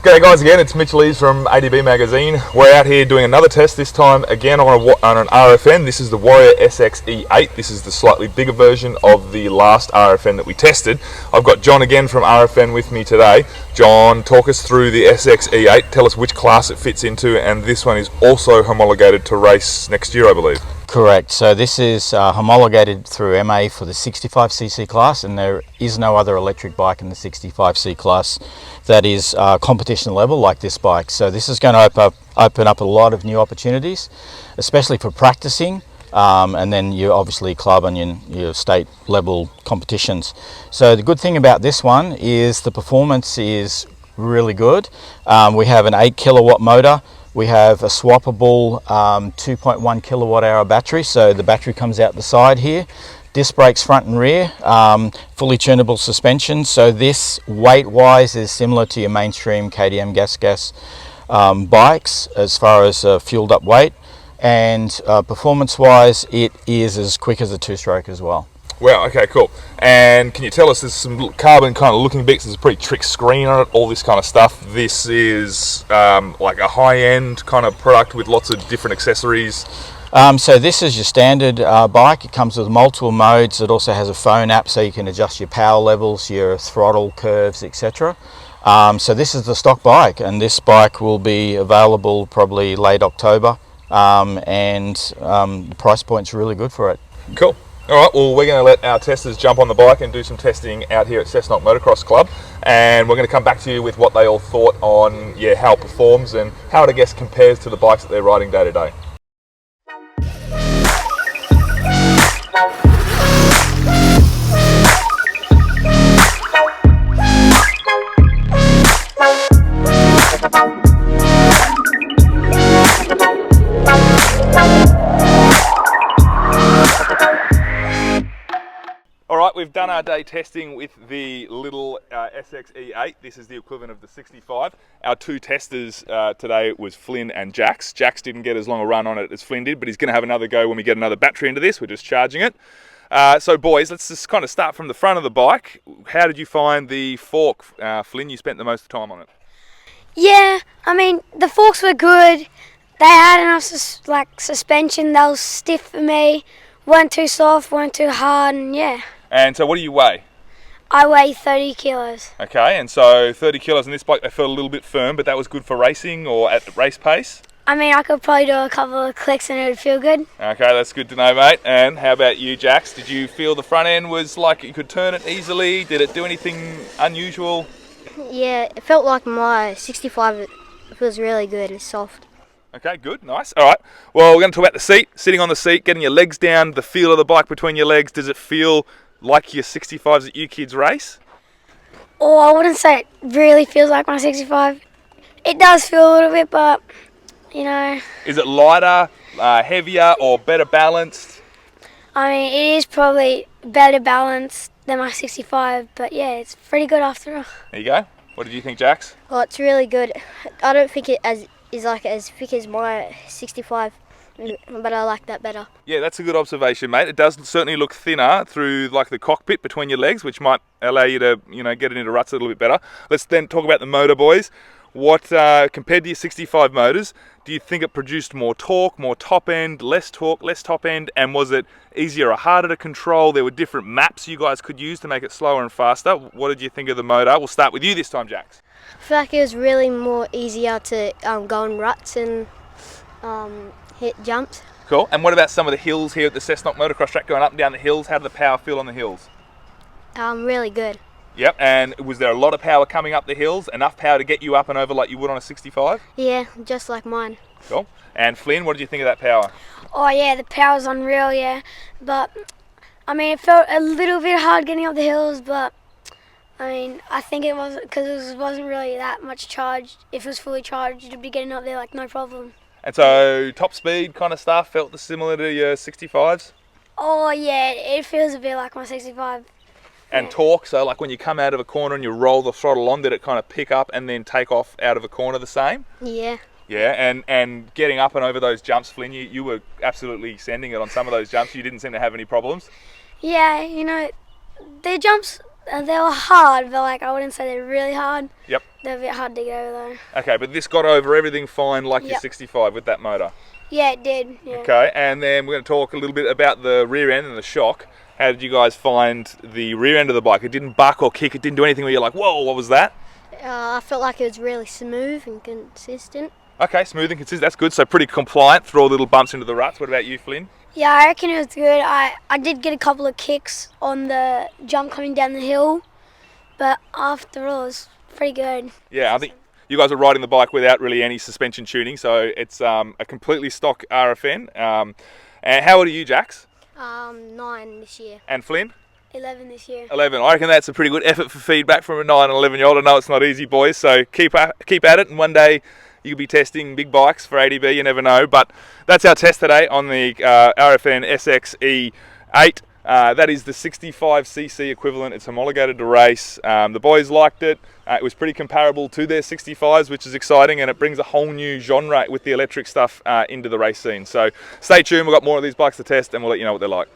G'day guys again, it's Mitch Lees from ADB Magazine. We're out here doing another test, this time again on an RFN. This is the Rfn Sx-E8. This is the slightly bigger version of the last RFN that we tested. I've got John again from RFN with me today. John, talk us through the Sx-E8, tell us which class it fits into, and this one is also homologated to race next year, I believe. Correct. So this is homologated through MA for the 65cc class, and there is no other electric bike in the 65c class that is competition level like this bike. So this is going to open up a lot of new opportunities, especially for practicing, and then you obviously club and your state level competitions. So the good thing about this one is the performance is really good. We have an 8 kilowatt motor. We have a swappable 2.1 kilowatt hour battery, so the battery comes out the side here. Disc brakes front and rear, fully tunable suspension. So this weight wise is similar to your mainstream KTM gas bikes as far as fueled up weight, and performance wise it is as quick as a two-stroke as well. Wow, okay, cool. And can you tell us, there's some carbon kind of looking bits, there's a pretty trick screen on it, all this kind of stuff. This is like a high-end kind of product with lots of different accessories. So this is your standard bike. It comes with multiple modes. It also has a phone app so you can adjust your power levels, your throttle curves, etc. So this is the stock bike, and this bike will be available probably late October, and the price point's really good for it. Cool. Alright, well we're going to let our testers jump on the bike and do some testing out here at Cessnock Motocross Club, and we're going to come back to you with what they all thought on how it performs and how it, I guess, compares to the bikes that they're riding day to day. Alright, we've done our day testing with the little Sx-E8. This is the equivalent of the 65. Our two testers today was Flynn and Jax. Jax didn't get as long a run on it as Flynn did, but he's going to have another go when we get another battery into this. We're just charging it. So boys, let's just kind of start from the front of the bike. How did you find the fork? Flynn, you spent the most time on it. Yeah, I mean, the forks were good. They had enough suspension. They were stiff for me. Weren't too soft, weren't too hard, and yeah. And so what do you weigh? I weigh 30 kilos. Okay, and so 30 kilos on this bike, they felt a little bit firm, but that was good for racing or at race pace? I mean, I could probably do a couple of clicks and it would feel good. Okay, that's good to know, mate. And how about you, Jax? Did you feel the front end was like you could turn it easily? Did it do anything unusual? Yeah, it felt like my 65. It feels really good. It's soft. Okay, good, nice. All right, well, we're going to talk about the seat. Sitting on the seat, getting your legs down, the feel of the bike between your legs. Does it feel like your 65s that you kids race? Oh, I wouldn't say it really feels like my 65. It does feel a little bit, but, you know. Is it lighter, heavier, or better balanced? I mean, it is probably better balanced than my 65, but yeah, it's pretty good after all. There you go. What did you think, Jax? Well, it's really good. I don't think it is like as thick as my 65, but I like that better. Yeah, that's a good observation, mate. It does certainly look thinner through like the cockpit between your legs, which might allow you to, get it into ruts a little bit better. Let's then talk about the motor, boys. What, compared to your 65 motors, do you think it produced more torque, more top end, less torque, less top end, and was it easier or harder to control? There were different maps you guys could use to make it slower and faster. What did you think of the motor? We'll start with you this time, Jax. I feel like it was really more easier to go in ruts and hit jumps. Cool. And what about some of the hills here at the Cessnock Motocross track, going up and down the hills? How did the power feel on the hills? Really good. Yep. And was there a lot of power coming up the hills? Enough power to get you up and over like you would on a 65? Yeah, just like mine. Cool. And Flynn, what did you think of that power? Oh yeah, the power's unreal, yeah. But, I mean, it felt a little bit hard getting up the hills, but I mean, I think it wasn't, because it wasn't really that much charged. If it was fully charged, you'd be getting up there like no problem. And so top speed kind of stuff felt similar to your 65s? Oh yeah, it feels a bit like my 65. And torque, so like when you come out of a corner and you roll the throttle on, did it kind of pick up and then take off out of a corner the same? Yeah. Yeah, and getting up and over those jumps, Flynn, you were absolutely sending it on some of those jumps. You didn't seem to have any problems. Yeah, the jumps, They were hard, but like I wouldn't say they're really hard. Yep. They're a bit hard to get over though. Okay, but this got over everything fine like your Yep. 65 with that motor. Yeah, it did. Yeah. Okay, and then we're going to talk a little bit about the rear end and the shock. How did you guys find the rear end of the bike? It didn't buck or kick, it didn't do anything where you're like, whoa, what was that? I felt like it was really smooth and consistent. Okay, smooth and consistent, that's good. So pretty compliant, throw little bumps into the ruts. What about you, Flynn? Yeah, I reckon it was good. I did get a couple of kicks on the jump coming down the hill, but after all, it was pretty good. Yeah, I think you guys are riding the bike without really any suspension tuning, so it's a completely stock RFN. And how old are you, Jax? 9 this year. And Flynn? 11 this year. 11. I reckon that's a pretty good effort for feedback from a 9 and 11-year-old. I know it's not easy, boys, so keep at it, and one day you'll be testing big bikes for ADB, you never know. But that's our test today on the RFN SXE8. That is the 65cc equivalent. It's homologated to race. The boys liked it. It was pretty comparable to their 65s, which is exciting, and it brings a whole new genre with the electric stuff into the race scene. So stay tuned. We've got more of these bikes to test, and we'll let you know what they're like.